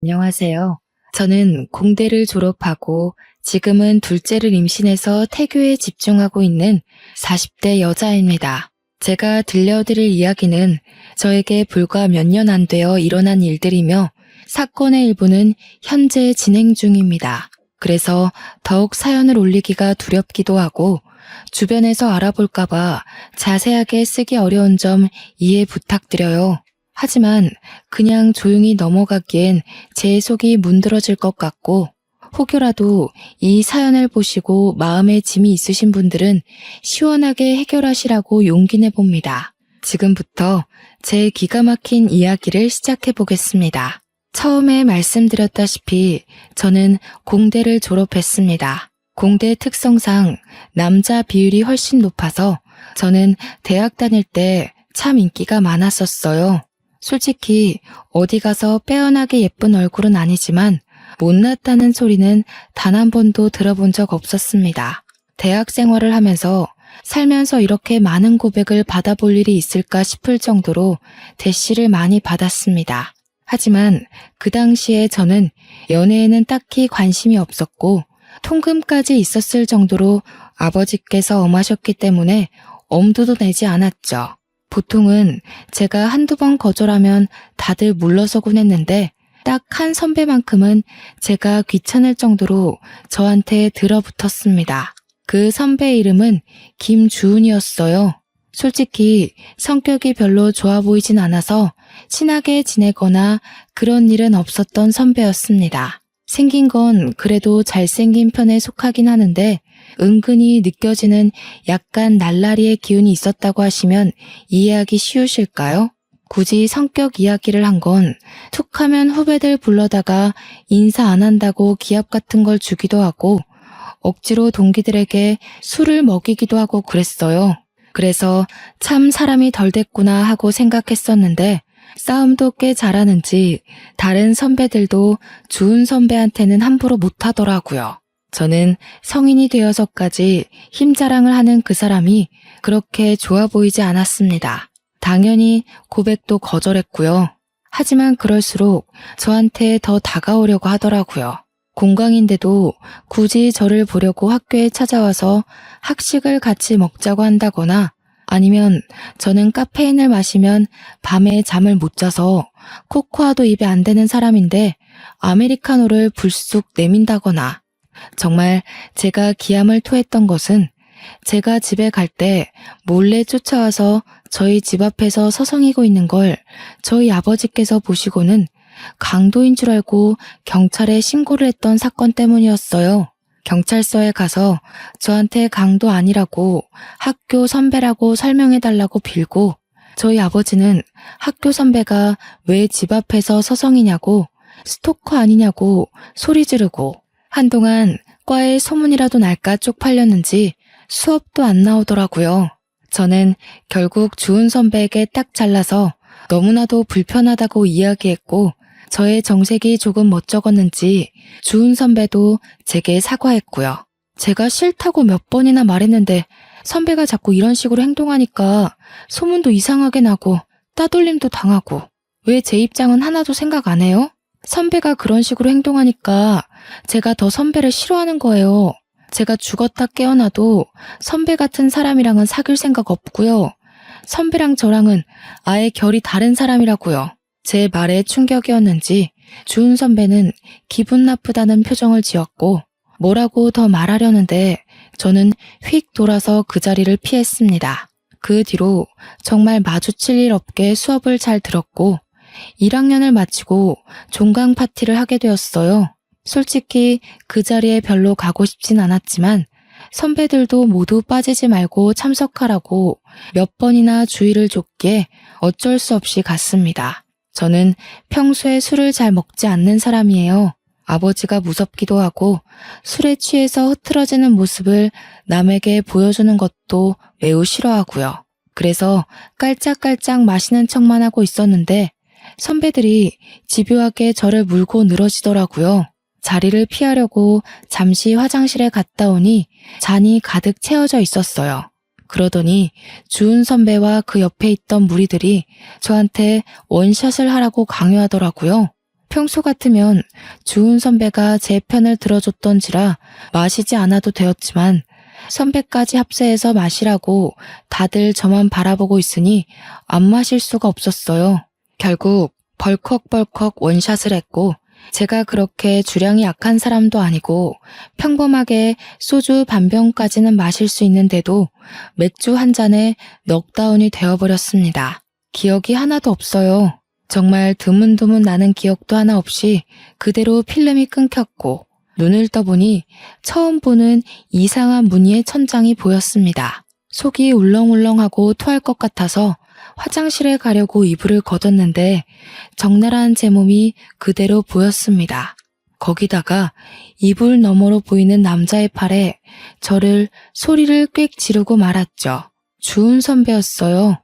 안녕하세요. 저는 공대를 졸업하고 지금은 둘째를 임신해서 태교에 집중하고 있는 40대 여자입니다. 제가 들려드릴 이야기는 저에게 불과 몇 년 안 되어 일어난 일들이며 사건의 일부는 현재 진행 중입니다. 그래서 더욱 사연을 올리기가 두렵기도 하고 주변에서 알아볼까봐 자세하게 쓰기 어려운 점 이해 부탁드려요. 하지만 그냥 조용히 넘어가기엔 제 속이 문드러질 것 같고 혹여라도 이 사연을 보시고 마음에 짐이 있으신 분들은 시원하게 해결하시라고 용기 내봅니다. 지금부터 제 기가 막힌 이야기를 시작해 보겠습니다. 처음에 말씀드렸다시피 저는 공대를 졸업했습니다. 공대 특성상 남자 비율이 훨씬 높아서 저는 대학 다닐 때 참 인기가 많았었어요. 솔직히 어디 가서 빼어나게 예쁜 얼굴은 아니지만 못났다는 소리는 단 한 번도 들어본 적 없었습니다. 대학 생활을 하면서 살면서 이렇게 많은 고백을 받아볼 일이 있을까 싶을 정도로 대시를 많이 받았습니다. 하지만 그 당시에 저는 연애에는 딱히 관심이 없었고 통금까지 있었을 정도로 아버지께서 엄하셨기 때문에 엄두도 내지 않았죠. 보통은 제가 한두 번 거절하면 다들 물러서곤 했는데 딱 한 선배만큼은 제가 귀찮을 정도로 저한테 들어붙었습니다. 그 선배 이름은 김주은이었어요. 솔직히 성격이 별로 좋아 보이진 않아서 친하게 지내거나 그런 일은 없었던 선배였습니다. 생긴 건 그래도 잘생긴 편에 속하긴 하는데 은근히 느껴지는 약간 날라리의 기운이 있었다고 하시면 이해하기 쉬우실까요? 굳이 성격 이야기를 한 건 툭하면 후배들 불러다가 인사 안 한다고 기합 같은 걸 주기도 하고 억지로 동기들에게 술을 먹이기도 하고 그랬어요. 그래서 참 사람이 덜 됐구나 하고 생각했었는데 싸움도 꽤 잘하는지 다른 선배들도 주은 선배한테는 함부로 못하더라고요. 저는 성인이 되어서까지 힘자랑을 하는 그 사람이 그렇게 좋아 보이지 않았습니다. 당연히 고백도 거절했고요. 하지만 그럴수록 저한테 더 다가오려고 하더라고요. 공강인데도 굳이 저를 보려고 학교에 찾아와서 학식을 같이 먹자고 한다거나 아니면 저는 카페인을 마시면 밤에 잠을 못 자서 코코아도 입에 안 대는 사람인데 아메리카노를 불쑥 내민다거나 정말 제가 기함을 토했던 것은 제가 집에 갈 때 몰래 쫓아와서 저희 집 앞에서 서성이고 있는 걸 저희 아버지께서 보시고는 강도인 줄 알고 경찰에 신고를 했던 사건 때문이었어요. 경찰서에 가서 저한테 강도 아니라고 학교 선배라고 설명해달라고 빌고 저희 아버지는 학교 선배가 왜 집 앞에서 서성이냐고 스토커 아니냐고 소리 지르고 한동안 과에 소문이라도 날까 쪽팔렸는지 수업도 안 나오더라고요. 저는 결국 주은 선배에게 딱 잘라서 너무나도 불편하다고 이야기했고 저의 정색이 조금 멋쩍었는지 주은 선배도 제게 사과했고요. 제가 싫다고 몇 번이나 말했는데 선배가 자꾸 이런 식으로 행동하니까 소문도 이상하게 나고 따돌림도 당하고 왜 제 입장은 하나도 생각 안 해요? 선배가 그런 식으로 행동하니까 제가 더 선배를 싫어하는 거예요. 제가 죽었다 깨어나도 선배 같은 사람이랑은 사귈 생각 없고요. 선배랑 저랑은 아예 결이 다른 사람이라고요. 제 말에 충격이었는지 주은 선배는 기분 나쁘다는 표정을 지었고 뭐라고 더 말하려는데 저는 휙 돌아서 그 자리를 피했습니다. 그 뒤로 정말 마주칠 일 없게 수업을 잘 들었고 1학년을 마치고 종강 파티를 하게 되었어요. 솔직히 그 자리에 별로 가고 싶진 않았지만 선배들도 모두 빠지지 말고 참석하라고 몇 번이나 주의를 줬기에 어쩔 수 없이 갔습니다. 저는 평소에 술을 잘 먹지 않는 사람이에요. 아버지가 무섭기도 하고 술에 취해서 흐트러지는 모습을 남에게 보여주는 것도 매우 싫어하고요. 그래서 깔짝깔짝 마시는 척만 하고 있었는데 선배들이 집요하게 저를 물고 늘어지더라고요. 자리를 피하려고 잠시 화장실에 갔다 오니 잔이 가득 채워져 있었어요. 그러더니 주은 선배와 그 옆에 있던 무리들이 저한테 원샷을 하라고 강요하더라고요. 평소 같으면 주은 선배가 제 편을 들어줬던지라 마시지 않아도 되었지만 선배까지 합세해서 마시라고 다들 저만 바라보고 있으니 안 마실 수가 없었어요. 결국 벌컥벌컥 원샷을 했고 제가 그렇게 주량이 약한 사람도 아니고 평범하게 소주 반병까지는 마실 수 있는데도 맥주 한 잔에 넉다운이 되어버렸습니다. 기억이 하나도 없어요. 정말 드문드문 나는 기억도 하나 없이 그대로 필름이 끊겼고 눈을 떠보니 처음 보는 이상한 무늬의 천장이 보였습니다. 속이 울렁울렁하고 토할 것 같아서 화장실에 가려고 이불을 걷었는데 적나라한 제 몸이 그대로 보였습니다. 거기다가 이불 너머로 보이는 남자의 팔에 저를 소리를 꽥 지르고 말았죠. 주은 선배였어요.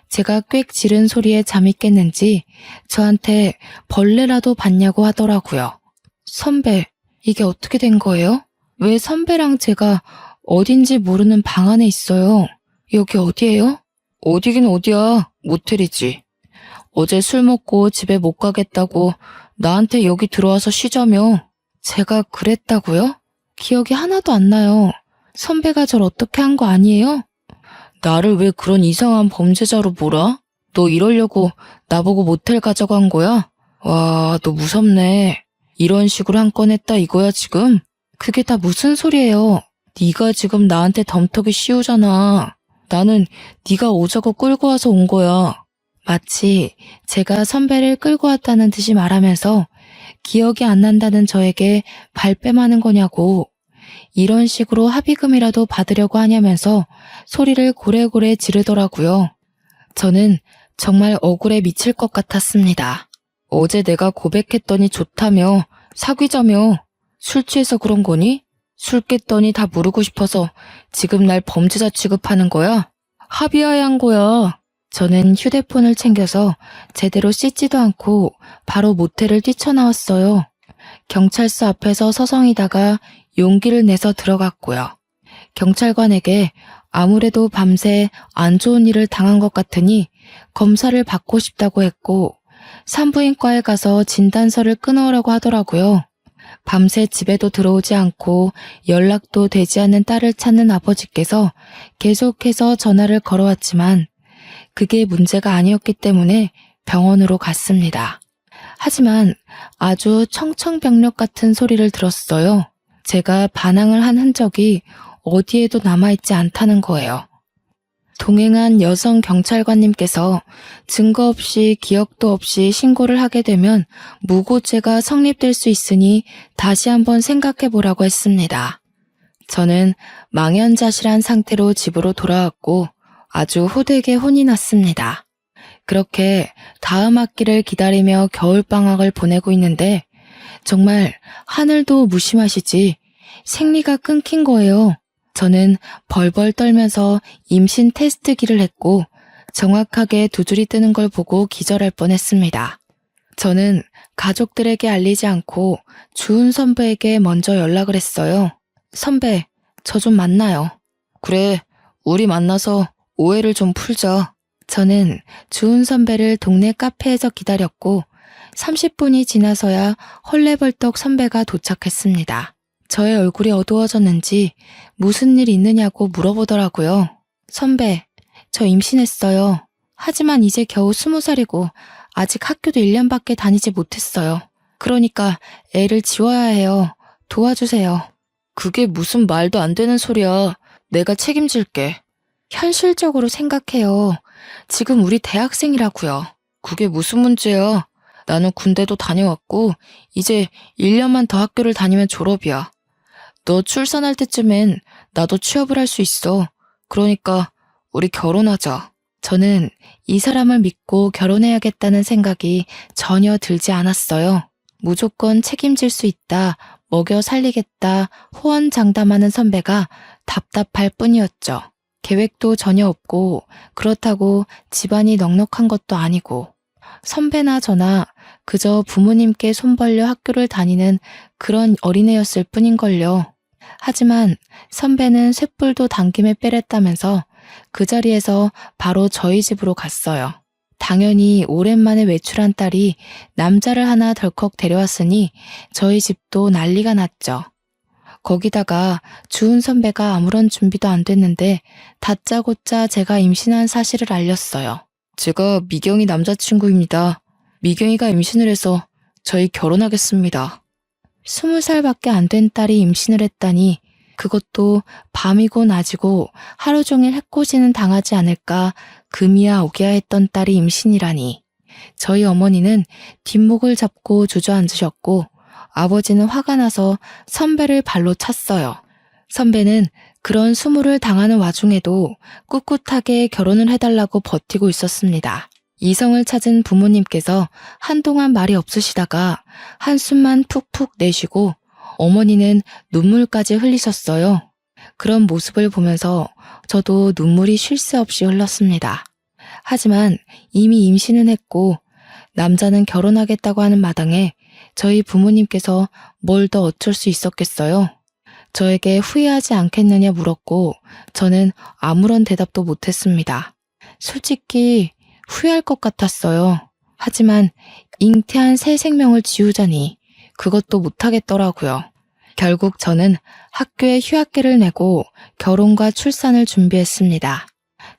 제가 꽥 지른 소리에 잠이 깼는지 저한테 벌레라도 봤냐고 하더라고요. 선배, 이게 어떻게 된 거예요? 왜 선배랑 제가 어딘지 모르는 방 안에 있어요? 여기 어디예요? 어디긴 어디야, 모텔이지. 어제 술 먹고 집에 못 가겠다고 나한테 여기 들어와서 쉬자며. 제가 그랬다고요? 기억이 하나도 안 나요. 선배가 절 어떻게 한 거 아니에요? 나를 왜 그런 이상한 범죄자로 몰아? 너 이러려고 나보고 모텔 가자고 한 거야? 와, 너 무섭네. 이런 식으로 한 건 했다 이거야 지금? 그게 다 무슨 소리예요? 네가 지금 나한테 덤터기 씌우잖아. 나는 네가 오자고 끌고 와서 온 거야. 마치 제가 선배를 끌고 왔다는 듯이 말하면서 기억이 안 난다는 저에게 발뺌하는 거냐고. 이런 식으로 합의금이라도 받으려고 하냐면서 소리를 고래고래 지르더라고요. 저는 정말 억울해 미칠 것 같았습니다. 어제 내가 고백했더니 좋다며, 사귀자며. 술 취해서 그런 거니? 술 깼더니 다 모르고 싶어서 지금 날 범죄자 취급하는 거야? 합의하에 한 거야. 저는 휴대폰을 챙겨서 제대로 씻지도 않고 바로 모텔을 뛰쳐나왔어요. 경찰서 앞에서 서성이다가 용기를 내서 들어갔고요. 경찰관에게 아무래도 밤새 안 좋은 일을 당한 것 같으니 검사를 받고 싶다고 했고 산부인과에 가서 진단서를 끊어오라고 하더라고요. 밤새 집에도 들어오지 않고 연락도 되지 않는 딸을 찾는 아버지께서 계속해서 전화를 걸어왔지만 그게 문제가 아니었기 때문에 병원으로 갔습니다. 하지만 아주 청천벽력 같은 소리를 들었어요. 제가 반항을 한 흔적이 어디에도 남아있지 않다는 거예요. 동행한 여성 경찰관님께서 증거 없이 기억도 없이 신고를 하게 되면 무고죄가 성립될 수 있으니 다시 한번 생각해보라고 했습니다. 저는 망연자실한 상태로 집으로 돌아왔고 아주 호되게 혼이 났습니다. 그렇게 다음 학기를 기다리며 겨울방학을 보내고 있는데 정말 하늘도 무심하시지 생리가 끊긴 거예요. 저는 벌벌 떨면서 임신 테스트기를 했고 정확하게 두 줄이 뜨는 걸 보고 기절할 뻔했습니다. 저는 가족들에게 알리지 않고 주은 선배에게 먼저 연락을 했어요. 선배, 저 좀 만나요. 그래, 우리 만나서 오해를 좀 풀자. 저는 주은 선배를 동네 카페에서 기다렸고 30분이 지나서야 헐레벌떡 선배가 도착했습니다. 저의 얼굴이 어두워졌는지 무슨 일 있느냐고 물어보더라고요. 선배, 저 임신했어요. 하지만 이제 겨우 20살이고 아직 학교도 1년밖에 다니지 못했어요. 그러니까 애를 지워야 해요. 도와주세요. 그게 무슨 말도 안 되는 소리야. 내가 책임질게. 현실적으로 생각해요. 지금 우리 대학생이라고요. 그게 무슨 문제야. 나는 군대도 다녀왔고 이제 1년만 더 학교를 다니면 졸업이야. 너 출산할 때쯤엔 나도 취업을 할 수 있어. 그러니까 우리 결혼하자. 저는 이 사람을 믿고 결혼해야겠다는 생각이 전혀 들지 않았어요. 무조건 책임질 수 있다, 먹여 살리겠다, 호언장담하는 선배가 답답할 뿐이었죠. 계획도 전혀 없고 그렇다고 집안이 넉넉한 것도 아니고 선배나 저나 그저 부모님께 손 벌려 학교를 다니는 그런 어린애였을 뿐인걸요. 하지만 선배는 쇳불도 당김에 빼랬다면서 그 자리에서 바로 저희 집으로 갔어요. 당연히 오랜만에 외출한 딸이 남자를 하나 덜컥 데려왔으니 저희 집도 난리가 났죠. 거기다가 주은 선배가 아무런 준비도 안 됐는데 다짜고짜 제가 임신한 사실을 알렸어요. 제가 미경이 남자친구입니다. 미경이가 임신을 해서 저희 결혼하겠습니다. 20살밖에 안 된 딸이 임신을 했다니 그것도 밤이고 낮이고 하루 종일 해코지는 당하지 않을까 금이야 오기야 했던 딸이 임신이라니. 저희 어머니는 뒷목을 잡고 주저앉으셨고 아버지는 화가 나서 선배를 발로 찼어요. 선배는 그런 수모를 당하는 와중에도 꿋꿋하게 결혼을 해달라고 버티고 있었습니다. 이성을 찾은 부모님께서 한동안 말이 없으시다가 한숨만 푹푹 내쉬고 어머니는 눈물까지 흘리셨어요. 그런 모습을 보면서 저도 눈물이 쉴 새 없이 흘렀습니다. 하지만 이미 임신은 했고 남자는 결혼하겠다고 하는 마당에 저희 부모님께서 뭘 더 어쩔 수 있었겠어요. 저에게 후회하지 않겠느냐 물었고 저는 아무런 대답도 못했습니다. 솔직히 후회할 것 같았어요. 하지만 잉태한 새 생명을 지우자니 그것도 못하겠더라고요. 결국 저는 학교에 휴학기를 내고 결혼과 출산을 준비했습니다.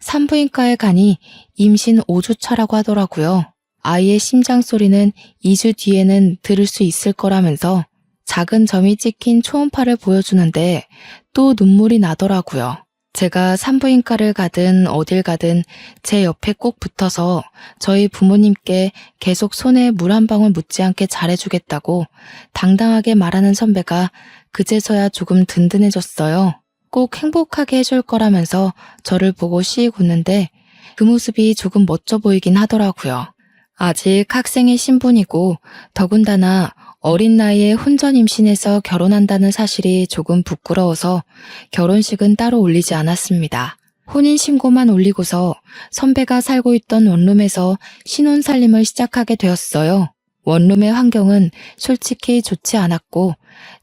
산부인과에 가니 임신 5주차라고 하더라고요. 아이의 심장 소리는 2주 뒤에는 들을 수 있을 거라면서 작은 점이 찍힌 초음파를 보여주는데 또 눈물이 나더라고요. 제가 산부인과를 가든 어딜 가든 제 옆에 꼭 붙어서 저희 부모님께 계속 손에 물 한 방울 묻지 않게 잘해주겠다고 당당하게 말하는 선배가 그제서야 조금 든든해졌어요. 꼭 행복하게 해줄 거라면서 저를 보고 씩 웃는데 그 모습이 조금 멋져 보이긴 하더라고요. 아직 학생의 신분이고 더군다나 어린 나이에 혼전 임신해서 결혼한다는 사실이 조금 부끄러워서 결혼식은 따로 올리지 않았습니다. 혼인신고만 올리고서 선배가 살고 있던 원룸에서 신혼살림을 시작하게 되었어요. 원룸의 환경은 솔직히 좋지 않았고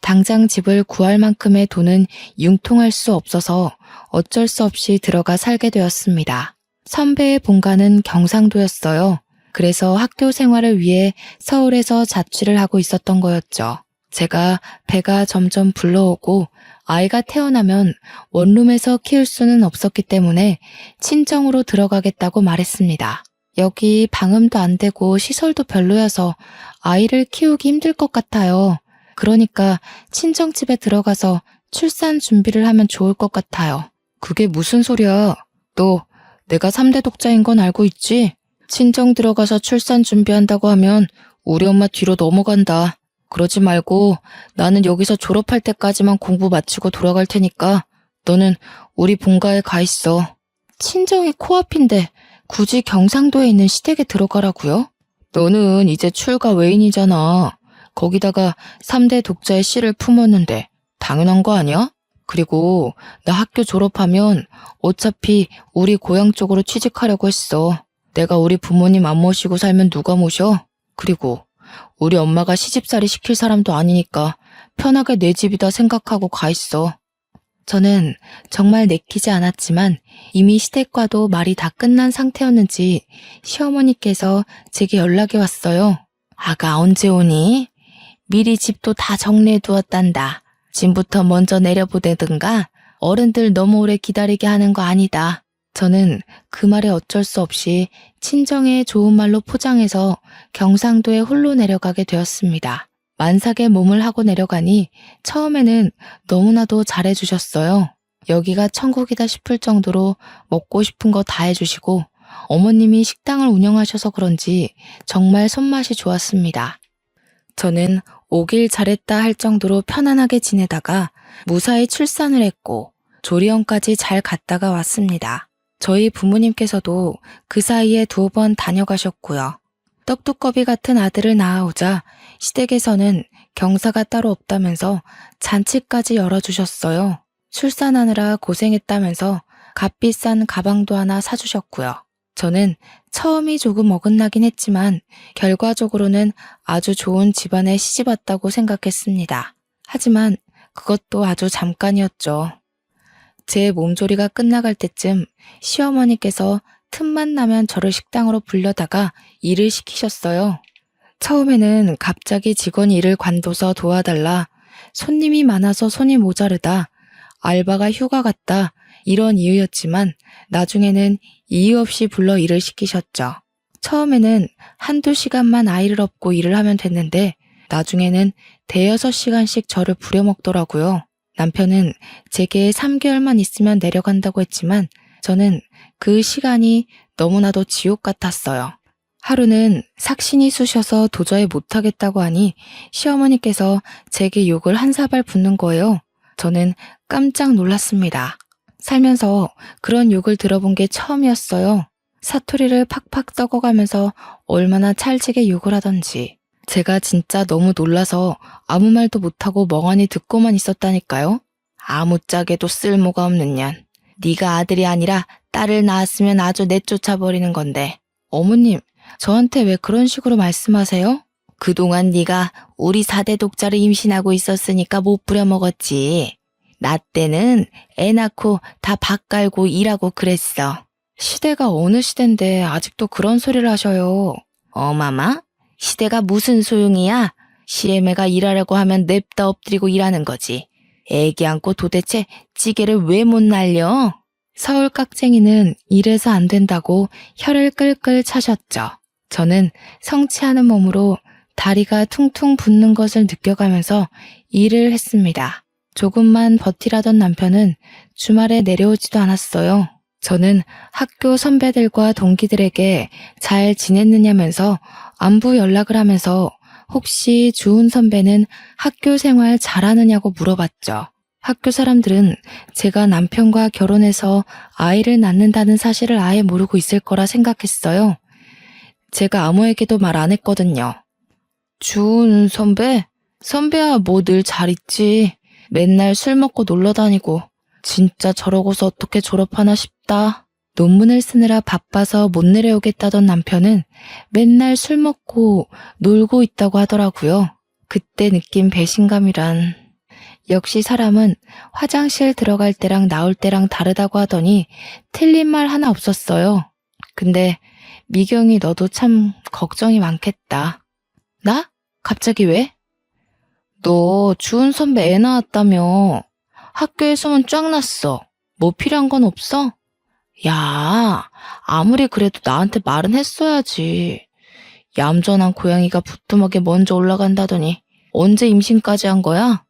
당장 집을 구할 만큼의 돈은 융통할 수 없어서 어쩔 수 없이 들어가 살게 되었습니다. 선배의 본가는 경상도였어요. 그래서 학교 생활을 위해 서울에서 자취를 하고 있었던 거였죠. 제가 배가 점점 불러오고 아이가 태어나면 원룸에서 키울 수는 없었기 때문에 친정으로 들어가겠다고 말했습니다. 여기 방음도 안 되고 시설도 별로여서 아이를 키우기 힘들 것 같아요. 그러니까 친정집에 들어가서 출산 준비를 하면 좋을 것 같아요. 그게 무슨 소리야? 너 내가 3대 독자인 건 알고 있지? 친정 들어가서 출산 준비한다고 하면 우리 엄마 뒤로 넘어간다. 그러지 말고 나는 여기서 졸업할 때까지만 공부 마치고 돌아갈 테니까 너는 우리 본가에 가 있어. 친정이 코앞인데 굳이 경상도에 있는 시댁에 들어가라고요? 너는 이제 출가 외인이잖아. 거기다가 3대 독자의 씨를 품었는데 당연한 거 아니야? 그리고 나 학교 졸업하면 어차피 우리 고향 쪽으로 취직하려고 했어. 내가 우리 부모님 안 모시고 살면 누가 모셔? 그리고 우리 엄마가 시집살이 시킬 사람도 아니니까 편하게 내 집이다 생각하고 가 있어. 저는 정말 내키지 않았지만 이미 시댁과도 말이 다 끝난 상태였는지 시어머니께서 제게 연락이 왔어요. 아가 언제 오니? 미리 집도 다 정리해 두었단다. 짐부터 먼저 내려보내든가 어른들 너무 오래 기다리게 하는 거 아니다. 저는 그 말에 어쩔 수 없이 친정의 좋은 말로 포장해서 경상도에 홀로 내려가게 되었습니다. 만삭의 몸을 하고 내려가니 처음에는 너무나도 잘해주셨어요. 여기가 천국이다 싶을 정도로 먹고 싶은 거 다 해주시고 어머님이 식당을 운영하셔서 그런지 정말 손맛이 좋았습니다. 저는 오길 잘했다 할 정도로 편안하게 지내다가 무사히 출산을 했고 조리원까지 잘 갔다가 왔습니다. 저희 부모님께서도 그 사이에 2번 다녀가셨고요. 떡두꺼비 같은 아들을 낳아오자 시댁에서는 경사가 따로 없다면서 잔치까지 열어주셨어요. 출산하느라 고생했다면서 값비싼 가방도 하나 사주셨고요. 저는 처음이 조금 어긋나긴 했지만 결과적으로는 아주 좋은 집안에 시집왔다고 생각했습니다. 하지만 그것도 아주 잠깐이었죠. 제 몸조리가 끝나갈 때쯤 시어머니께서 틈만 나면 저를 식당으로 불려다가 일을 시키셨어요. 처음에는 갑자기 직원 일을 관둬서 도와달라, 손님이 많아서 손이 모자르다, 알바가 휴가 갔다, 이런 이유였지만 나중에는 이유 없이 불러 일을 시키셨죠. 처음에는 한두 시간만 아이를 업고 일을 하면 됐는데 나중에는 대여섯 시간씩 저를 부려먹더라고요. 남편은 제게 3개월만 있으면 내려간다고 했지만 저는 그 시간이 너무나도 지옥 같았어요. 하루는 삭신이 쑤셔서 도저히 못하겠다고 하니 시어머니께서 제게 욕을 한 사발 붓는 거예요. 저는 깜짝 놀랐습니다. 살면서 그런 욕을 들어본 게 처음이었어요. 사투리를 팍팍 썩어가면서 얼마나 찰지게 욕을 하던지. 제가 진짜 너무 놀라서 아무 말도 못하고 멍하니 듣고만 있었다니까요. 아무짝에도 쓸모가 없는 년. 네가 아들이 아니라 딸을 낳았으면 아주 내쫓아버리는 건데. 어머님, 저한테 왜 그런 식으로 말씀하세요? 그동안 네가 우리 4대 독자를 임신하고 있었으니까 못 부려먹었지. 나 때는 애 낳고 다 밥 깔고 일하고 그랬어. 시대가 어느 시대인데 아직도 그런 소리를 하셔요. 어마마? 시대가 무슨 소용이야? 시애매가 일하려고 하면 냅다 엎드리고 일하는 거지. 애기 안고 도대체 찌개를 왜 못 날려? 서울 깍쟁이는 이래서 안 된다고 혀를 끌끌 차셨죠. 저는 성취하는 몸으로 다리가 퉁퉁 붓는 것을 느껴가면서 일을 했습니다. 조금만 버티라던 남편은 주말에 내려오지도 않았어요. 저는 학교 선배들과 동기들에게 잘 지냈느냐면서 안부 연락을 하면서 혹시 주은 선배는 학교 생활 잘하느냐고 물어봤죠. 학교 사람들은 제가 남편과 결혼해서 아이를 낳는다는 사실을 아예 모르고 있을 거라 생각했어요. 제가 아무에게도 말 안 했거든요. 주은 선배? 선배야 뭐 늘 잘 있지. 맨날 술 먹고 놀러 다니고. 진짜 저러고서 어떻게 졸업하나 싶다. 논문을 쓰느라 바빠서 못 내려오겠다던 남편은 맨날 술 먹고 놀고 있다고 하더라고요. 그때 느낀 배신감이란. 역시 사람은 화장실 들어갈 때랑 나올 때랑 다르다고 하더니 틀린 말 하나 없었어요. 근데 미경이 너도 참 걱정이 많겠다. 나? 갑자기 왜? 너 주은 선배 애 낳았다며. 학교에 소문 쫙 났어. 뭐 필요한 건 없어? 야, 아무리 그래도 나한테 말은 했어야지. 얌전한 고양이가 부뚜막에 먼저 올라간다더니 언제 임신까지 한 거야?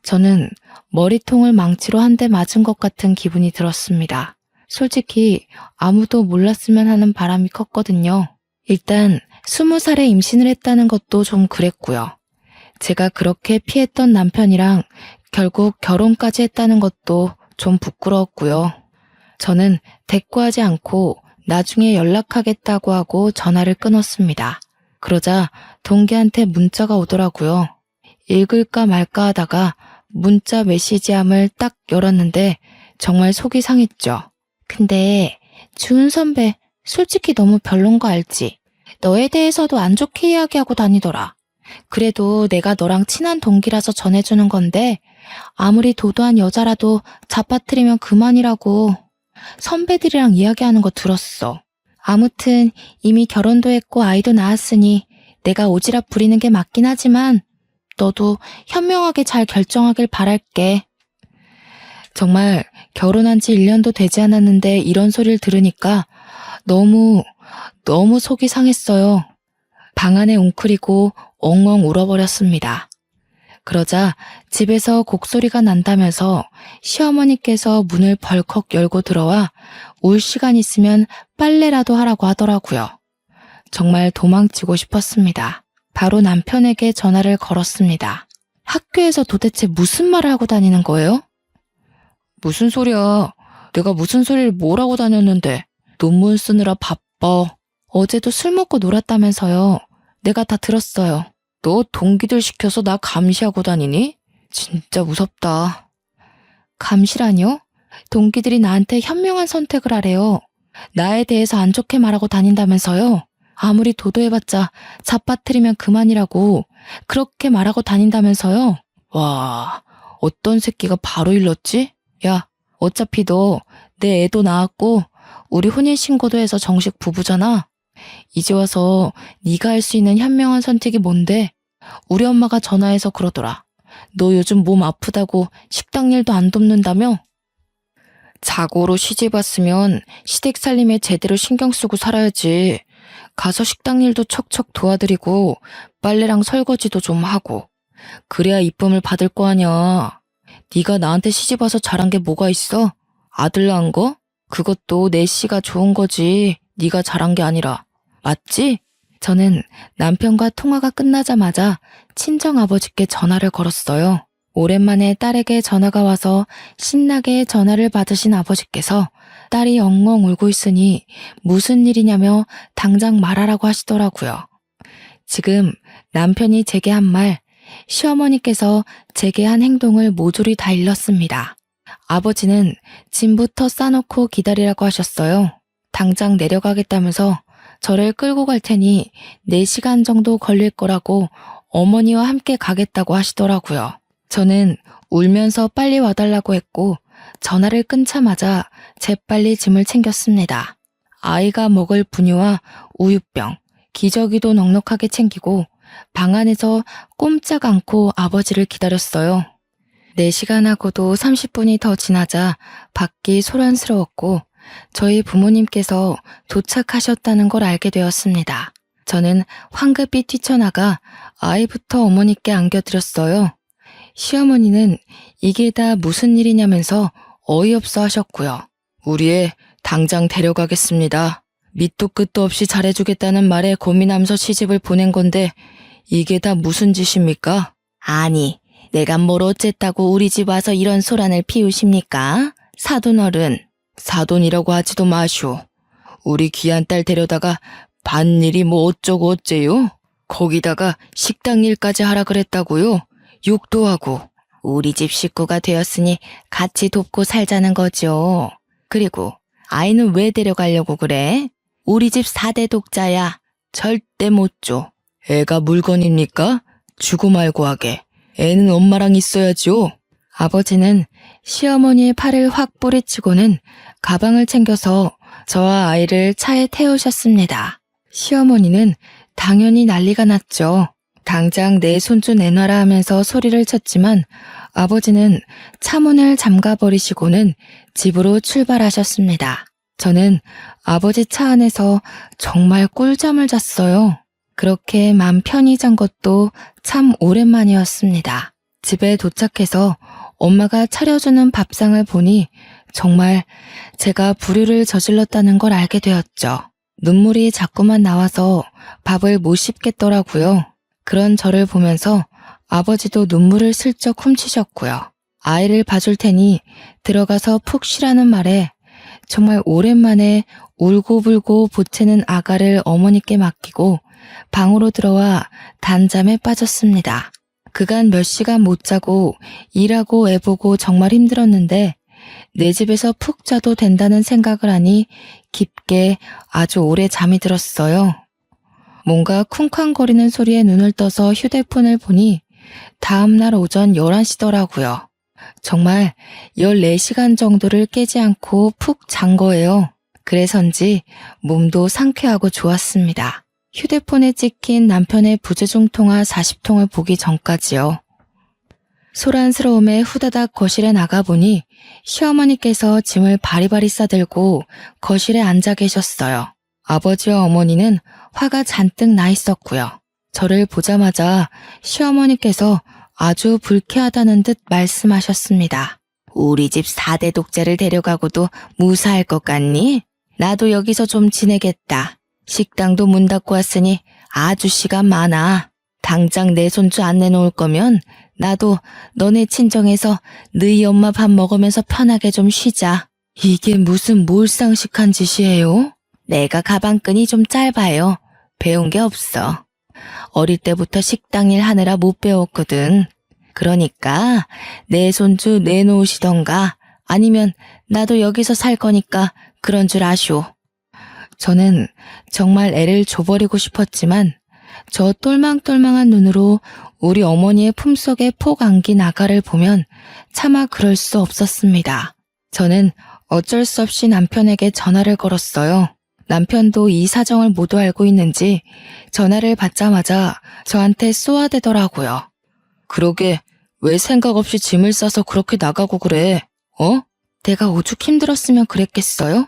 저는 머리통을 망치로 한 대 맞은 것 같은 기분이 들었습니다. 솔직히 아무도 몰랐으면 하는 바람이 컸거든요. 일단 20살에 임신을 했다는 것도 좀 그랬고요. 제가 그렇게 피했던 남편이랑 결국 결혼까지 했다는 것도 좀 부끄러웠고요. 저는 대꾸하지 않고 나중에 연락하겠다고 하고 전화를 끊었습니다. 그러자 동기한테 문자가 오더라고요. 읽을까 말까 하다가 문자 메시지함을 딱 열었는데 정말 속이 상했죠. 근데 주은 선배 솔직히 너무 별론 거 알지? 너에 대해서도 안 좋게 이야기하고 다니더라. 그래도 내가 너랑 친한 동기라서 전해주는 건데 아무리 도도한 여자라도 잡아뜨리면 그만이라고. 선배들이랑 이야기하는 거 들었어. 아무튼 이미 결혼도 했고 아이도 낳았으니 내가 오지랖 부리는 게 맞긴 하지만 너도 현명하게 잘 결정하길 바랄게. 정말 결혼한 지 1년도 되지 않았는데 이런 소리를 들으니까 너무 속이 상했어요. 방 안에 웅크리고 엉엉 울어버렸습니다. 그러자 집에서 곡소리가 난다면서 시어머니께서 문을 벌컥 열고 들어와 울 시간 있으면 빨래라도 하라고 하더라고요. 정말 도망치고 싶었습니다. 바로 남편에게 전화를 걸었습니다. 학교에서 도대체 무슨 말을 하고 다니는 거예요? 무슨 소리야. 내가 무슨 소리를 뭐라고 다녔는데. 논문 쓰느라 바빠. 어제도 술 먹고 놀았다면서요. 내가 다 들었어요. 너 동기들 시켜서 나 감시하고 다니니? 진짜 무섭다. 감시라뇨? 동기들이 나한테 현명한 선택을 하래요. 나에 대해서 안 좋게 말하고 다닌다면서요. 아무리 도도해봤자 잡아뜨리면 그만이라고 그렇게 말하고 다닌다면서요. 와, 어떤 새끼가 바로 일렀지? 야, 어차피 너 내 애도 낳았고 우리 혼인신고도 해서 정식 부부잖아. 이제 와서 네가 할 수 있는 현명한 선택이 뭔데? 우리 엄마가 전화해서 그러더라. 너 요즘 몸 아프다고 식당 일도 안 돕는다며? 자고로 시집 왔으면 시댁 살림에 제대로 신경 쓰고 살아야지. 가서 식당 일도 척척 도와드리고 빨래랑 설거지도 좀 하고. 그래야 이쁨을 받을 거 아냐. 네가 나한테 시집 와서 잘한 게 뭐가 있어? 아들 낳은 거? 그것도 내 씨가 좋은 거지. 네가 잘한 게 아니라. 맞지? 저는 남편과 통화가 끝나자마자 친정아버지께 전화를 걸었어요. 오랜만에 딸에게 전화가 와서 신나게 전화를 받으신 아버지께서 딸이 엉엉 울고 있으니 무슨 일이냐며 당장 말하라고 하시더라고요. 지금 남편이 제게 한 말, 시어머니께서 제게 한 행동을 모조리 다 일렀습니다. 아버지는 짐부터 싸놓고 기다리라고 하셨어요. 당장 내려가겠다면서 저를 끌고 갈 테니 4시간 정도 걸릴 거라고 어머니와 함께 가겠다고 하시더라고요. 저는 울면서 빨리 와달라고 했고 전화를 끊자마자 재빨리 짐을 챙겼습니다. 아이가 먹을 분유와 우유병, 기저귀도 넉넉하게 챙기고 방 안에서 꼼짝 않고 아버지를 기다렸어요. 4시간하고도 30분이 더 지나자 밖이 소란스러웠고 저희 부모님께서 도착하셨다는 걸 알게 되었습니다. 저는 황급히 뛰쳐나가 아이부터 어머니께 안겨드렸어요. 시어머니는 이게 다 무슨 일이냐면서 어이없어 하셨고요. 우리 애 당장 데려가겠습니다. 밑도 끝도 없이 잘해주겠다는 말에 고민하면서 시집을 보낸 건데 이게 다 무슨 짓입니까? 아니, 내가 뭘 어쨌다고 우리 집 와서 이런 소란을 피우십니까? 사돈어른. 사돈이라고 하지도 마시오. 우리 귀한 딸 데려다가 밭일이 뭐 어쩌고 어째요? 거기다가 식당 일까지 하라 그랬다고요? 욕도 하고. 우리 집 식구가 되었으니 같이 돕고 살자는 거죠. 그리고 아이는 왜 데려가려고 그래? 우리 집 4대 독자야. 절대 못 줘. 애가 물건입니까? 주고 말고 하게. 애는 엄마랑 있어야죠. 아버지는 시어머니의 팔을 확 뿌리치고는 가방을 챙겨서 저와 아이를 차에 태우셨습니다. 시어머니는 당연히 난리가 났죠. 당장 내 손주 내놔라 하면서 소리를 쳤지만 아버지는 차 문을 잠가버리시고는 집으로 출발하셨습니다. 저는 아버지 차 안에서 정말 꿀잠을 잤어요. 그렇게 맘 편히 잔 것도 참 오랜만이었습니다. 집에 도착해서 엄마가 차려주는 밥상을 보니 정말 제가 불효를 저질렀다는 걸 알게 되었죠. 눈물이 자꾸만 나와서 밥을 못 씹겠더라고요. 그런 저를 보면서 아버지도 눈물을 슬쩍 훔치셨고요. 아이를 봐줄 테니 들어가서 푹 쉬라는 말에 정말 오랜만에 울고불고 보채는 아가를 어머니께 맡기고 방으로 들어와 단잠에 빠졌습니다. 그간 몇 시간 못 자고 일하고 애보고 정말 힘들었는데 내 집에서 푹 자도 된다는 생각을 하니 깊게 아주 오래 잠이 들었어요. 뭔가 쿵쾅거리는 소리에 눈을 떠서 휴대폰을 보니 다음날 오전 11시더라고요. 정말 14시간 정도를 깨지 않고 푹 잔 거예요. 그래서인지 몸도 상쾌하고 좋았습니다. 휴대폰에 찍힌 남편의 부재중 통화 40통을 보기 전까지요. 소란스러움에 후다닥 거실에 나가보니 시어머니께서 짐을 바리바리 싸들고 거실에 앉아 계셨어요. 아버지와 어머니는 화가 잔뜩 나 있었고요. 저를 보자마자 시어머니께서 아주 불쾌하다는 듯 말씀하셨습니다. 우리 집 4대 독자를 데려가고도 무사할 것 같니? 나도 여기서 좀 지내겠다. 식당도 문 닫고 왔으니 아주 시간 많아. 당장 내 손주 안 내놓을 거면 나도 너네 친정에서 너희 엄마 밥 먹으면서 편하게 좀 쉬자. 이게 무슨 몰상식한 짓이에요? 내가 가방끈이 좀 짧아요. 배운 게 없어. 어릴 때부터 식당 일 하느라 못 배웠거든. 그러니까 내 손주 내놓으시던가 아니면 나도 여기서 살 거니까 그런 줄 아쇼. 저는 정말 애를 줘버리고 싶었지만 저 똘망똘망한 눈으로 우리 어머니의 품속에 폭 안긴 아가를 보면 차마 그럴 수 없었습니다. 저는 어쩔 수 없이 남편에게 전화를 걸었어요. 남편도 이 사정을 모두 알고 있는지 전화를 받자마자 저한테 쏘아대더라고요. 그러게 왜 생각 없이 짐을 싸서 그렇게 나가고 그래? 어? 내가 오죽 힘들었으면 그랬겠어요?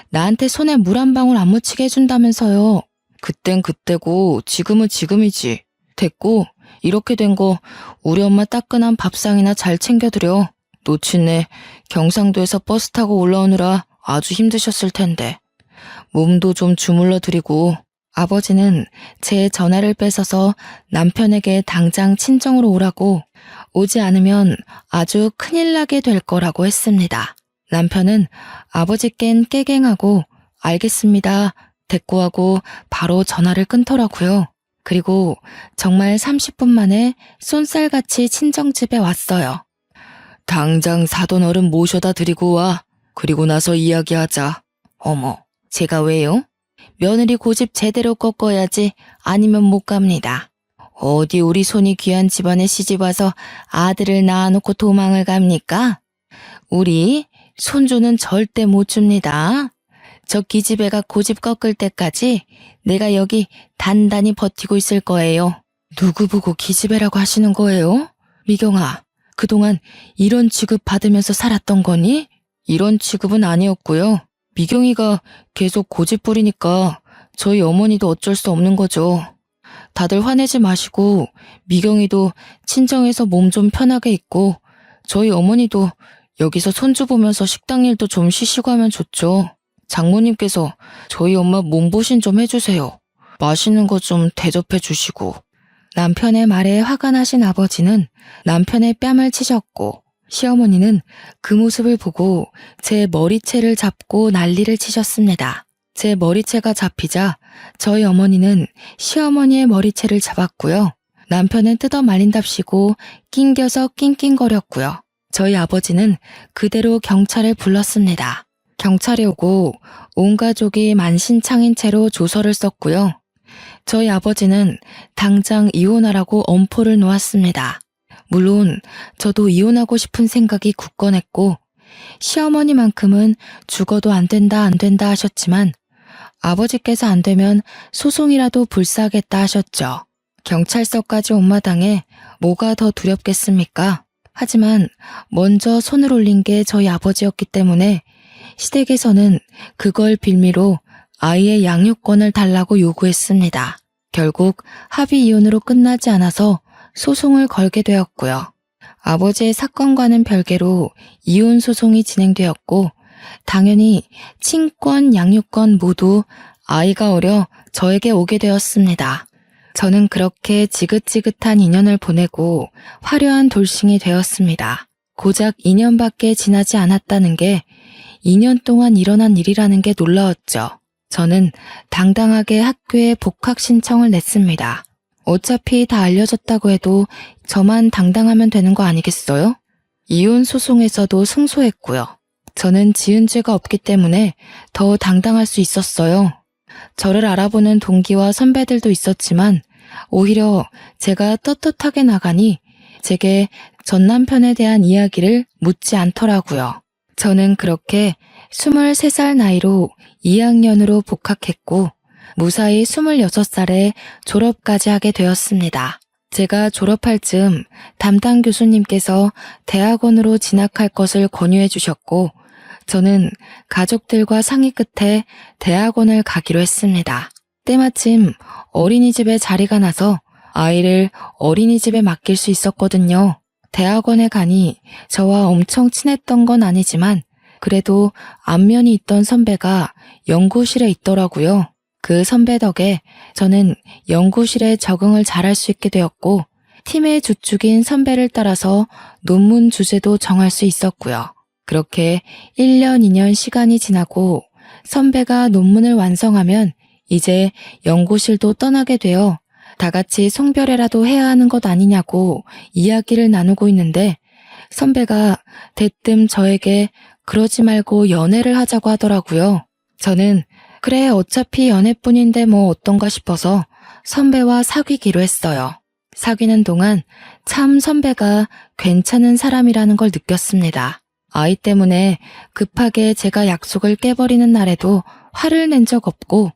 나한테 손에 물 한 방울 안 묻히게 해준다면서요. 그땐 그때고 지금은 지금이지. 됐고 이렇게 된 거 우리 엄마 따끈한 밥상이나 잘 챙겨드려. 놓친네 경상도에서 버스 타고 올라오느라 아주 힘드셨을 텐데. 몸도 좀 주물러 드리고. 아버지는 제 전화를 뺏어서 남편에게 당장 친정으로 오라고, 오지 않으면 아주 큰일 나게 될 거라고 했습니다. 남편은 아버지껜 깨갱하고 알겠습니다 대꾸하고 바로 전화를 끊더라고요. 그리고 정말 30분 만에 쏜살같이 친정집에 왔어요. 당장 사돈 어른 모셔다 드리고 와. 그리고 나서 이야기하자. 어머, 제가 왜요? 며느리 고집 제대로 꺾어야지 아니면 못 갑니다. 어디 우리 손이 귀한 집안에 시집와서 아들을 낳아놓고 도망을 갑니까? 우리 손주는 절대 못 줍니다. 저 기집애가 고집 꺾을 때까지 내가 여기 단단히 버티고 있을 거예요. 누구 보고 기집애라고 하시는 거예요? 미경아, 그동안 이런 취급 받으면서 살았던 거니? 이런 취급은 아니었고요. 미경이가 계속 고집 부리니까 저희 어머니도 어쩔 수 없는 거죠. 다들 화내지 마시고 미경이도 친정에서 몸 좀 편하게 있고 저희 어머니도 여기서 손주 보면서 식당 일도 좀 쉬시고 하면 좋죠. 장모님께서 저희 엄마 몸보신 좀 해주세요. 맛있는 거 좀 대접해 주시고. 남편의 말에 화가 나신 아버지는 남편의 뺨을 치셨고, 시어머니는 그 모습을 보고 제 머리채를 잡고 난리를 치셨습니다. 제 머리채가 잡히자 저희 어머니는 시어머니의 머리채를 잡았고요. 남편은 뜯어 말린답시고 낑겨서 낑낑거렸고요. 저희 아버지는 그대로 경찰을 불렀습니다. 경찰이 오고 온 가족이 만신창인 채로 조서를 썼고요. 저희 아버지는 당장 이혼하라고 엄포를 놓았습니다. 물론 저도 이혼하고 싶은 생각이 굳건했고 시어머니만큼은 죽어도 안 된다 하셨지만 아버지께서 안 되면 소송이라도 불사하겠다 하셨죠. 경찰서까지 온 마당에 뭐가 더 두렵겠습니까? 하지만 먼저 손을 올린 게 저희 아버지였기 때문에 시댁에서는 그걸 빌미로 아이의 양육권을 달라고 요구했습니다. 결국 합의 이혼으로 끝나지 않아서 소송을 걸게 되었고요. 아버지의 사건과는 별개로 이혼 소송이 진행되었고 당연히 친권, 양육권 모두 아이가 어려 저에게 오게 되었습니다. 저는 그렇게 지긋지긋한 2년을 보내고 화려한 돌싱이 되었습니다. 고작 2년밖에 지나지 않았다는 게 2년 동안 일어난 일이라는 게 놀라웠죠. 저는 당당하게 학교에 복학 신청을 냈습니다. 어차피 다 알려졌다고 해도 저만 당당하면 되는 거 아니겠어요? 이혼 소송에서도 승소했고요. 저는 지은 죄가 없기 때문에 더 당당할 수 있었어요. 저를 알아보는 동기와 선배들도 있었지만 오히려 제가 떳떳하게 나가니 제게 전 남편에 대한 이야기를 묻지 않더라고요. 저는 그렇게 23살 나이로 2학년으로 복학했고 무사히 26살에 졸업까지 하게 되었습니다. 제가 졸업할 즈음 담당 교수님께서 대학원으로 진학할 것을 권유해 주셨고 저는 가족들과 상의 끝에 대학원을 가기로 했습니다. 때마침 어린이집에 자리가 나서 아이를 어린이집에 맡길 수 있었거든요. 대학원에 가니 저와 엄청 친했던 건 아니지만 그래도 안면이 있던 선배가 연구실에 있더라고요. 그 선배 덕에 저는 연구실에 적응을 잘할 수 있게 되었고 팀의 주축인 선배를 따라서 논문 주제도 정할 수 있었고요. 그렇게 1년, 2년 시간이 지나고 선배가 논문을 완성하면 이제 연구실도 떠나게 되어 다 같이 송별회라도 해야 하는 것 아니냐고 이야기를 나누고 있는데 선배가 대뜸 저에게 그러지 말고 연애를 하자고 하더라고요. 저는 그래 어차피 연애뿐인데 뭐 어떤가 싶어서 선배와 사귀기로 했어요. 사귀는 동안 참 선배가 괜찮은 사람이라는 걸 느꼈습니다. 아이 때문에 급하게 제가 약속을 깨버리는 날에도 화를 낸 적 없고,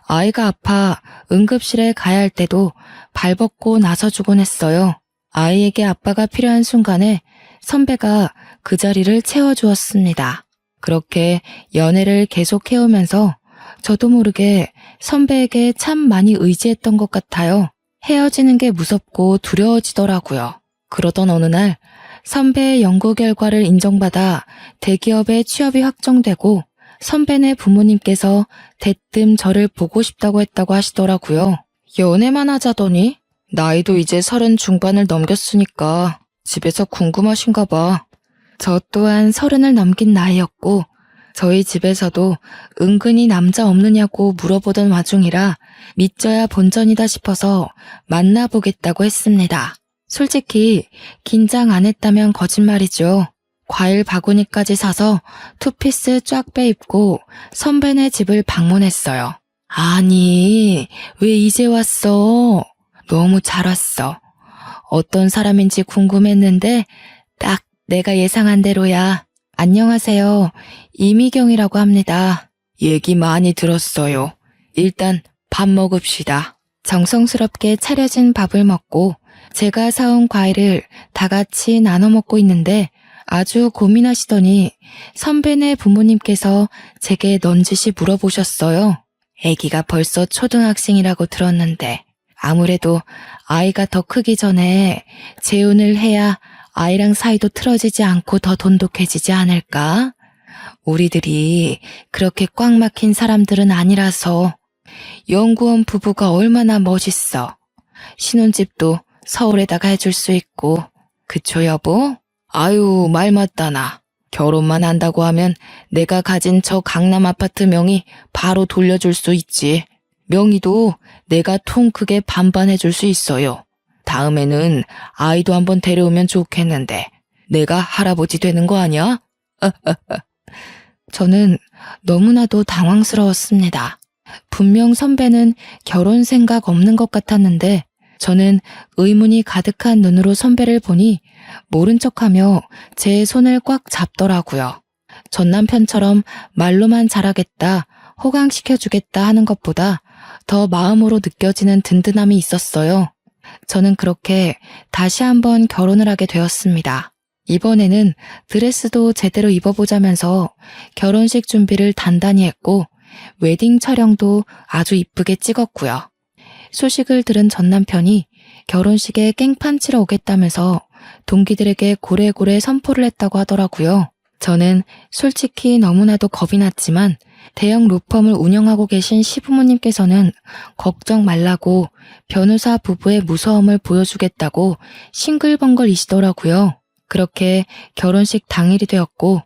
아이가 아파 응급실에 가야 할 때도 발벗고 나서주곤 했어요. 아이에게 아빠가 필요한 순간에 선배가 그 자리를 채워주었습니다. 그렇게 연애를 계속 해오면서 저도 모르게 선배에게 참 많이 의지했던 것 같아요. 헤어지는 게 무섭고 두려워지더라고요. 그러던 어느 날 선배의 연구 결과를 인정받아 대기업에 취업이 확정되고 선배네 부모님께서 대뜸 저를 보고 싶다고 했다고 하시더라고요. 연애만 하자더니 나이도 이제 30 중반을 넘겼으니까 집에서 궁금하신가 봐. 저 또한 30을 넘긴 나이였고 저희 집에서도 은근히 남자 없느냐고 물어보던 와중이라 믿져야 본전이다 싶어서 만나보겠다고 했습니다. 솔직히 긴장 안 했다면 거짓말이죠. 과일 바구니까지 사서 투피스 쫙 빼입고 선배네 집을 방문했어요. 아니, 왜 이제 왔어? 너무 잘 왔어. 어떤 사람인지 궁금했는데 딱 내가 예상한 대로야. 안녕하세요. 이미경이라고 합니다. 얘기 많이 들었어요. 일단 밥 먹읍시다. 정성스럽게 차려진 밥을 먹고 제가 사온 과일을 다 같이 나눠 먹고 있는데 아주 고민하시더니 선배네 부모님께서 제게 넌지시 물어보셨어요. 아기가 벌써 초등학생이라고 들었는데 아무래도 아이가 더 크기 전에 재혼을 해야 아이랑 사이도 틀어지지 않고 더 돈독해지지 않을까? 우리들이 그렇게 꽉 막힌 사람들은 아니라서. 연구원 부부가 얼마나 멋있어. 신혼집도 서울에다가 해줄 수 있고. 그쵸 여보? 아유 말 맞다나. 결혼만 한다고 하면 내가 가진 저 강남 아파트 명의 바로 돌려줄 수 있지. 명의도 내가 통 크게 반반 해줄 수 있어요. 다음에는 아이도 한번 데려오면 좋겠는데 내가 할아버지 되는 거 아니야? 저는 너무나도 당황스러웠습니다. 분명 선배는 결혼 생각 없는 것 같았는데 저는 의문이 가득한 눈으로 선배를 보니 모른 척하며 제 손을 꽉 잡더라고요. 전 남편처럼 말로만 잘하겠다, 호강시켜주겠다 하는 것보다 더 마음으로 느껴지는 든든함이 있었어요. 저는 그렇게 다시 한번 결혼을 하게 되었습니다. 이번에는 드레스도 제대로 입어보자면서 결혼식 준비를 단단히 했고 웨딩 촬영도 아주 이쁘게 찍었고요. 소식을 들은 전 남편이 결혼식에 깽판 치러 오겠다면서 동기들에게 고래고래 선포를 했다고 하더라고요. 저는 솔직히 너무나도 겁이 났지만 대형 로펌을 운영하고 계신 시부모님께서는 걱정 말라고 변호사 부부의 무서움을 보여주겠다고 싱글벙글이시더라고요. 그렇게 결혼식 당일이 되었고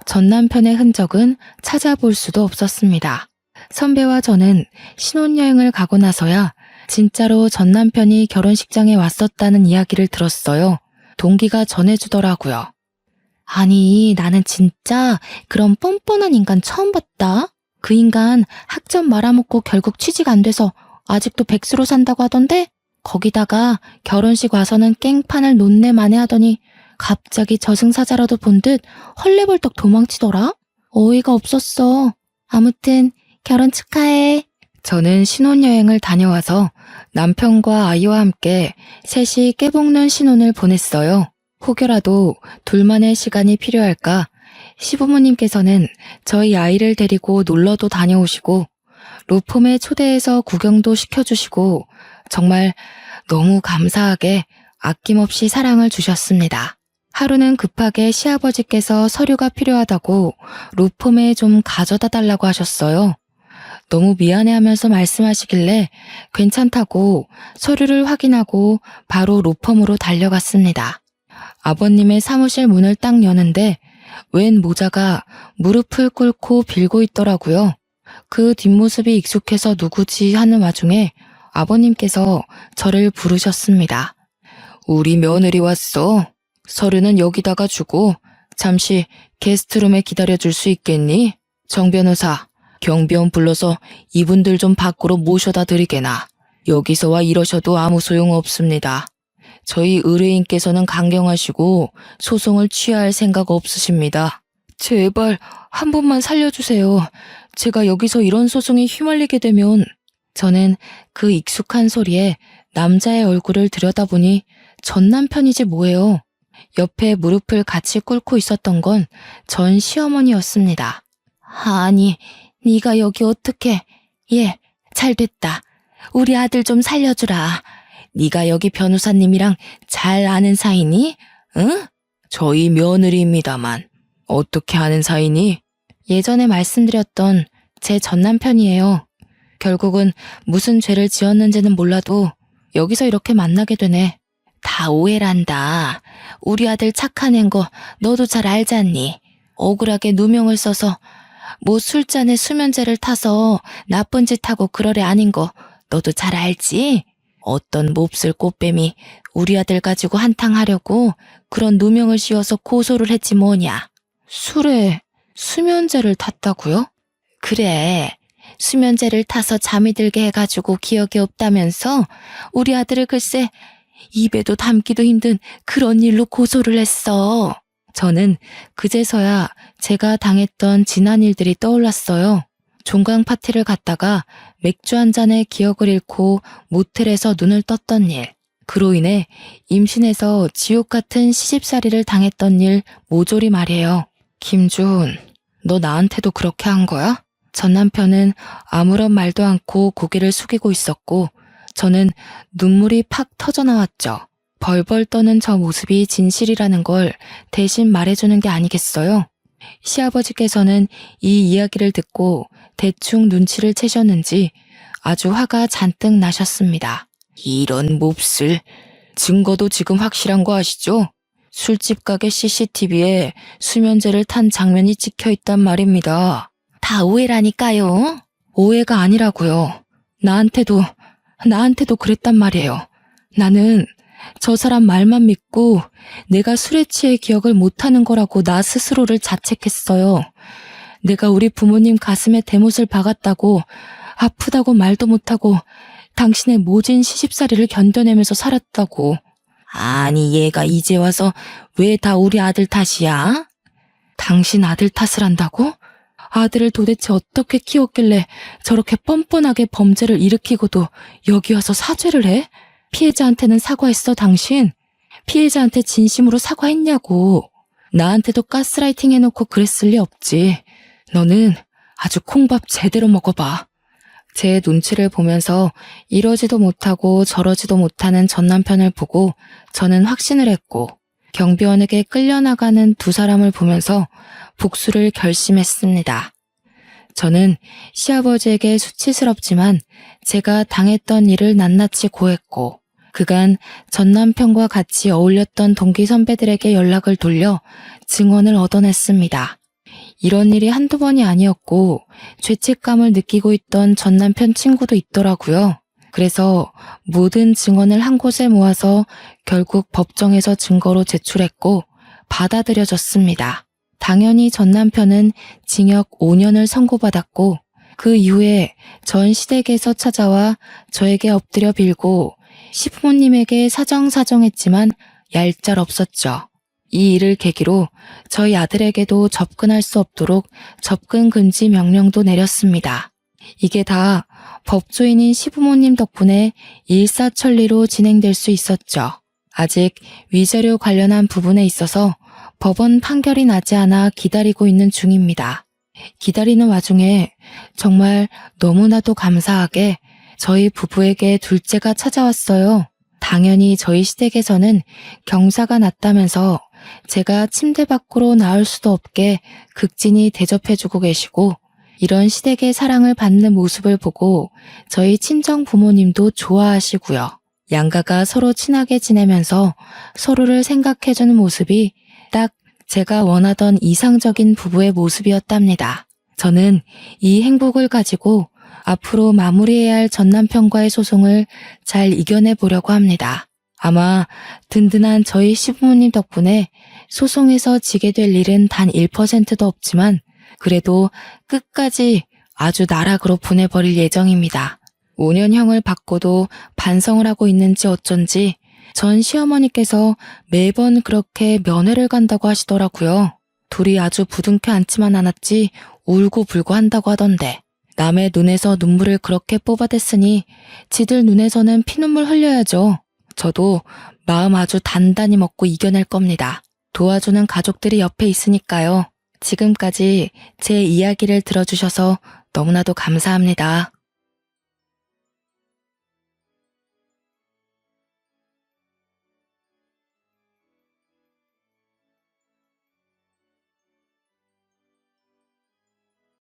전 남편의 흔적은 찾아볼 수도 없었습니다. 선배와 저는 신혼여행을 가고 나서야 진짜로 전 남편이 결혼식장에 왔었다는 이야기를 들었어요. 동기가 전해주더라고요. 아니, 나는 진짜 그런 뻔뻔한 인간 처음 봤다. 그 인간 학점 말아먹고 결국 취직 안 돼서 아직도 백수로 산다고 하던데 거기다가 결혼식 와서는 깽판을 논내만에 하더니 갑자기 저승사자라도 본 듯 헐레벌떡 도망치더라. 어이가 없었어. 아무튼 결혼 축하해. 저는 신혼여행을 다녀와서 남편과 아이와 함께 셋이 깨볶는 신혼을 보냈어요. 혹여라도 둘만의 시간이 필요할까 시부모님께서는 저희 아이를 데리고 놀러도 다녀오시고 로펌에 초대해서 구경도 시켜주시고 정말 너무 감사하게 아낌없이 사랑을 주셨습니다. 하루는 급하게 시아버지께서 서류가 필요하다고 로펌에 좀 가져다 달라고 하셨어요. 너무 미안해하면서 말씀하시길래 괜찮다고 서류를 확인하고 바로 로펌으로 달려갔습니다. 아버님의 사무실 문을 딱 여는데 웬 모자가 무릎을 꿇고 빌고 있더라고요. 그 뒷모습이 익숙해서 누구지 하는 와중에 아버님께서 저를 부르셨습니다. 우리 며느리 왔어. 서류는 여기다가 주고 잠시 게스트룸에 기다려줄 수 있겠니? 정 변호사, 경비원 불러서 이분들 좀 밖으로 모셔다 드리게나. 여기서 와 이러셔도 아무 소용 없습니다. 저희 의뢰인께서는 강경하시고 소송을 취하할 생각 없으십니다. 제발 한 번만 살려주세요. 제가 여기서 이런 소송에 휘말리게 되면. 저는 그 익숙한 소리에 남자의 얼굴을 들여다보니 전 남편이지 뭐예요. 옆에 무릎을 같이 꿇고 있었던 건 전 시어머니였습니다. 아니, 네가 여기 어떻게... 예, 잘됐다. 우리 아들 좀 살려주라. 네가 여기 변호사님이랑 잘 아는 사이니? 응? 저희 며느리입니다만. 어떻게 아는 사이니? 예전에 말씀드렸던 제 전남편이에요. 결국은 무슨 죄를 지었는지는 몰라도 여기서 이렇게 만나게 되네. 다 오해란다. 우리 아들 착한 앤 거 너도 잘 알잖니. 억울하게 누명을 써서 뭐 술잔에 수면제를 타서 나쁜 짓 하고 그러래 아닌 거 너도 잘 알지? 어떤 몹쓸 꽃뱀이 우리 아들 가지고 한탕하려고 그런 누명을 씌워서 고소를 했지 뭐냐. 술에 수면제를 탔다고요? 그래. 수면제를 타서 잠이 들게 해가지고 기억이 없다면서 우리 아들을 글쎄 입에도 담기도 힘든 그런 일로 고소를 했어. 저는 그제서야 제가 당했던 지난 일들이 떠올랐어요. 종강 파티를 갔다가 맥주 한 잔에 기억을 잃고 모텔에서 눈을 떴던 일, 그로 인해 임신해서 지옥 같은 시집살이를 당했던 일 모조리 말이에요. 김준, 너 나한테도 그렇게 한 거야? 전 남편은 아무런 말도 않고 고개를 숙이고 있었고 저는 눈물이 팍 터져나왔죠. 벌벌 떠는 저 모습이 진실이라는 걸 대신 말해주는 게 아니겠어요? 시아버지께서는 이 이야기를 듣고 대충 눈치를 채셨는지 아주 화가 잔뜩 나셨습니다. 이런 몹쓸, 증거도 지금 확실한 거 아시죠? 술집 가게 CCTV에 수면제를 탄 장면이 찍혀있단 말입니다. 다 오해라니까요. 오해가 아니라고요. 나한테도 그랬단 말이에요. 나는 저 사람 말만 믿고 내가 술에 취해 기억을 못하는 거라고 나 스스로를 자책했어요. 내가 우리 부모님 가슴에 대못을 박았다고 아프다고 말도 못하고 당신의 모진 시집살이를 견뎌내면서 살았다고. 아니 얘가 이제 와서 왜 다 우리 아들 탓이야? 당신 아들 탓을 한다고? 아들을 도대체 어떻게 키웠길래 저렇게 뻔뻔하게 범죄를 일으키고도 여기 와서 사죄를 해? 피해자한테는 사과했어 당신? 피해자한테 진심으로 사과했냐고. 나한테도 가스라이팅 해놓고 그랬을 리 없지. 너는 아주 콩밥 제대로 먹어봐. 제 눈치를 보면서 이러지도 못하고 저러지도 못하는 전 남편을 보고 저는 확신을 했고 경비원에게 끌려나가는 두 사람을 보면서 복수를 결심했습니다. 저는 시아버지에게 수치스럽지만 제가 당했던 일을 낱낱이 고했고 그간 전 남편과 같이 어울렸던 동기 선배들에게 연락을 돌려 증언을 얻어냈습니다. 이런 일이 한두 번이 아니었고 죄책감을 느끼고 있던 전 남편 친구도 있더라고요. 그래서 모든 증언을 한 곳에 모아서 결국 법정에서 증거로 제출했고 받아들여졌습니다. 당연히 전 남편은 징역 5년을 선고받았고 그 이후에 전 시댁에서 찾아와 저에게 엎드려 빌고 시부모님에게 사정사정했지만 얄짤없었죠. 이 일을 계기로 저희 아들에게도 접근할 수 없도록 접근 금지 명령도 내렸습니다. 이게 다 법조인인 시부모님 덕분에 일사천리로 진행될 수 있었죠. 아직 위자료 관련한 부분에 있어서 법원 판결이 나지 않아 기다리고 있는 중입니다. 기다리는 와중에 정말 너무나도 감사하게 저희 부부에게 둘째가 찾아왔어요. 당연히 저희 시댁에서는 경사가 났다면서 제가 침대 밖으로 나올 수도 없게 극진히 대접해주고 계시고 이런 시댁의 사랑을 받는 모습을 보고 저희 친정 부모님도 좋아하시고요. 양가가 서로 친하게 지내면서 서로를 생각해주는 모습이 딱 제가 원하던 이상적인 부부의 모습이었답니다. 저는 이 행복을 가지고 앞으로 마무리해야 할 전 남편과의 소송을 잘 이겨내 보려고 합니다. 아마 든든한 저희 시부모님 덕분에 소송에서 지게 될 일은 단 1%도 없지만 그래도 끝까지 아주 나락으로 보내버릴 예정입니다. 5년형을 받고도 반성을 하고 있는지 어쩐지 전 시어머니께서 매번 그렇게 면회를 간다고 하시더라고요. 둘이 아주 부둥켜 안지만 않았지 울고불고 한다고 하던데. 남의 눈에서 눈물을 그렇게 뽑아댔으니 지들 눈에서는 피눈물 흘려야죠. 저도 마음 아주 단단히 먹고 이겨낼 겁니다. 도와주는 가족들이 옆에 있으니까요. 지금까지 제 이야기를 들어주셔서 너무나도 감사합니다.